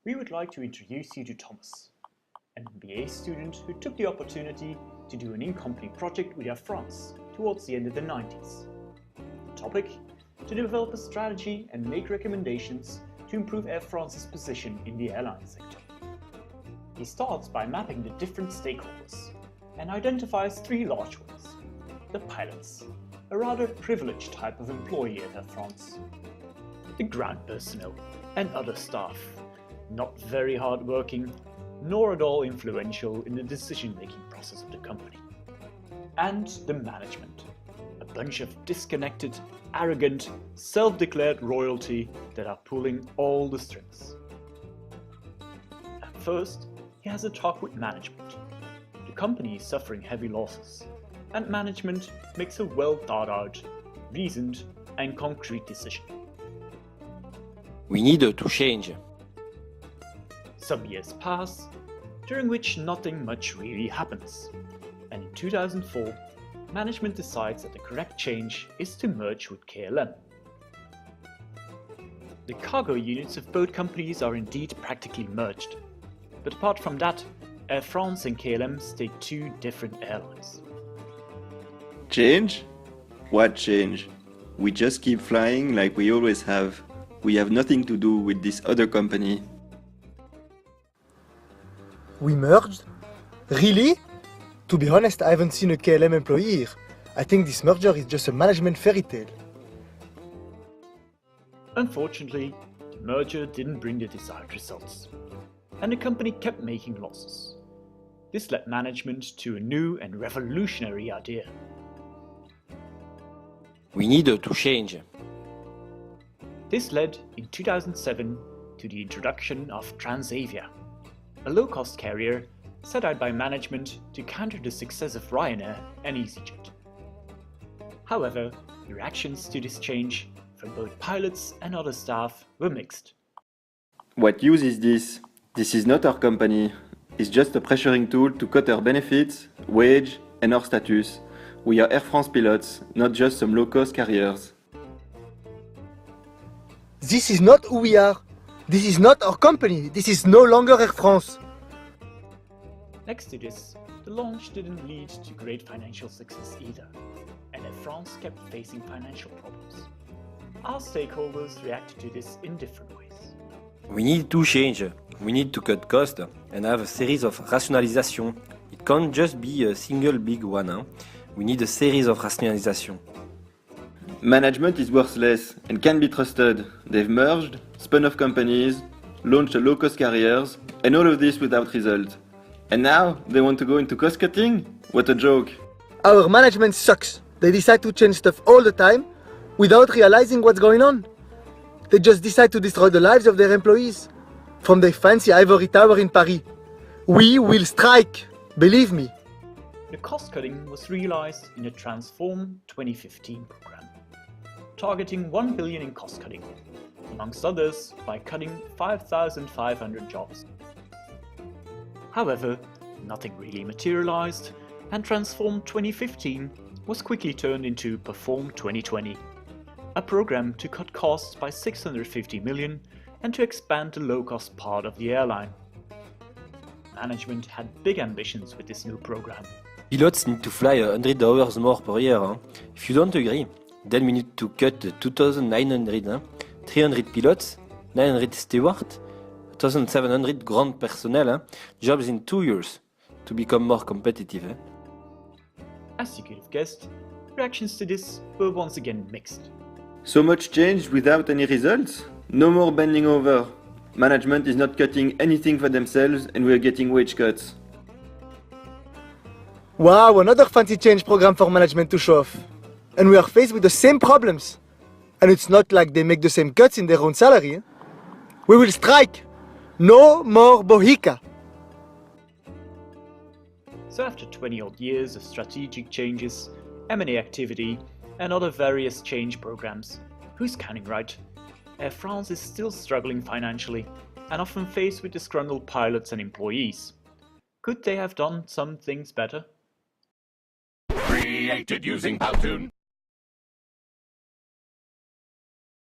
we would like to introduce you to Thomas, an MBA student who took the opportunity to do an in-company project with AirFrance towards the end of the 90s. The topic? To develop a strategy and make recommendations to improve AirFrance's position in the airline sector. He starts by mapping the different stakeholders and identifies three large ones. The pilots, a rather privileged type of employee at AirFrance. The ground personnel and other staff, not very hard-working, nor at all influential in the decision-making process of the company. And the management, a bunch of disconnected, arrogant, self-declared royalty that are pulling all the strings. At first, he has a talk with management. The company is suffering heavy losses, and management makes a well-thought-out, reasoned, and concrete decision. We need to change. Some years pass, during which nothing much really happens. And in 2004, management decides that the correct change is to merge with KLM. The cargo units of both companies are indeed practically merged. But apart from that, Air France and KLM stay two different airlines. Change? What change? We just keep flying like we always have. We have nothing to do with this other company. We merged? Really? To be honest, I haven't seen a KLM employee here. I think this merger is just a management fairy tale. Unfortunately, the merger didn't bring the desired results, and the company kept making losses. This led management to a new and revolutionary idea. We need to change. This led, in 2007, to the introduction of Transavia, a low-cost carrier set out by management to counter the success of Ryanair and EasyJet. However, the reactions to this change from both pilots and other staff were mixed. What use is this? This is not our company. It's just a pressuring tool to cut our benefits, wage, and our status. We are Air France pilots, not just some low-cost carriers. This is not who we are. This is not our company. This is no longer Air France. Next to this, the launch didn't lead to great financial success either, and Air France kept facing financial problems. Our stakeholders reacted to this in different ways. We need to change. We need to cut costs and have a series of rationalization. It can't just be a single big one. We need a series of rationalization. Management is worthless and can't be trusted. They've merged, spun off companies, launched low-cost carriers, and all of this without result. And now they want to go into cost-cutting? What a joke. Our management sucks. They decide to change stuff all the time without realizing what's going on. They just decide to destroy the lives of their employees. From their fancy ivory tower in Paris. We will strike, believe me. The cost-cutting was realized in the Transform 2015 program, targeting 1 billion in cost-cutting, amongst others by cutting 5,500 jobs. However, nothing really materialized, and Transform 2015 was quickly turned into Perform 2020, a program to cut costs by 650 million and to expand the low-cost part of the airline. Management had big ambitions with this new program. Pilots need to fly 100 hours more per year. If you don't agree, then we need to cut 2,900, 300 pilots, 900 stewards, 1,700 ground personnel, jobs in 2 years to become more competitive. As you could have guessed, reactions to this were once again mixed. So much change without any results? No more bending over. Management is not cutting anything for themselves and we are getting wage cuts. Wow, another fancy change program for management to show off. And we are faced with the same problems. And it's not like they make the same cuts in their own salary. We will strike. No more Bohica. So after 20-odd years of strategic changes, M&A activity, and other various change programs, who's counting right? Air France is still struggling financially and often faced with disgruntled pilots and employees. Could they have done some things better? Created using Powtoon.